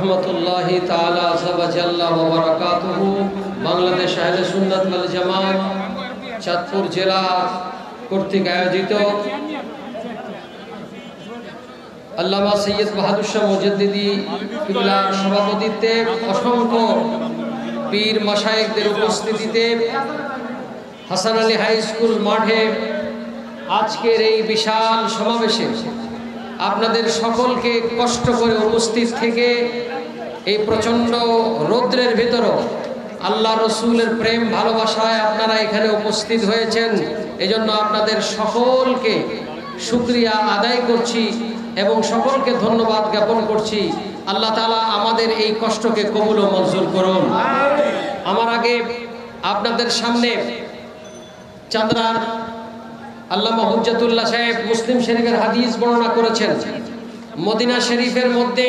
রহমতুল্লাহি তাআলা আযওয়াজাল্লা ওয়া বারাকাতুহু। বাংলাদেশ আহলে সুন্নাত ওয়াল জামাত চাঁদপুর জেলা কর্তৃক আয়োজিত আল্লামা সৈয়দ বাহাদুর শাহ মুজাদ্দিদি কিবলার সভাপতিত্বে অসংখ্য পীর মাশায়েখদের উপস্থিতিতে হাসান আলী হাই স্কুল মাঠে আজকের এই বিশাল সমাবেশে আপনাদের সকলকে কষ্ট করে উপস্থিত থেকে এই প্রচণ্ড রৌদ্রের ভিতরও আল্লাহ রসুলের প্রেম ভালোবাসায় আপনারা এখানে উপস্থিত হয়েছেন। এজন্য আপনাদের সকলকে শুকরিয়া আদায় করছি এবং সকলকে ধন্যবাদ জ্ঞাপন করছি। আল্লাহ তাআলা আমাদের এই কষ্টকে কবুল ও মঞ্জুর করুন। আমার আগে আপনাদের সামনে চাঁদরার আল্লামা হুজ্জাতুল্লাহ সাহেব মুসলিম শরীফের হাদিস বর্ণনা করেছেন। মদিনা শরীফের মধ্যে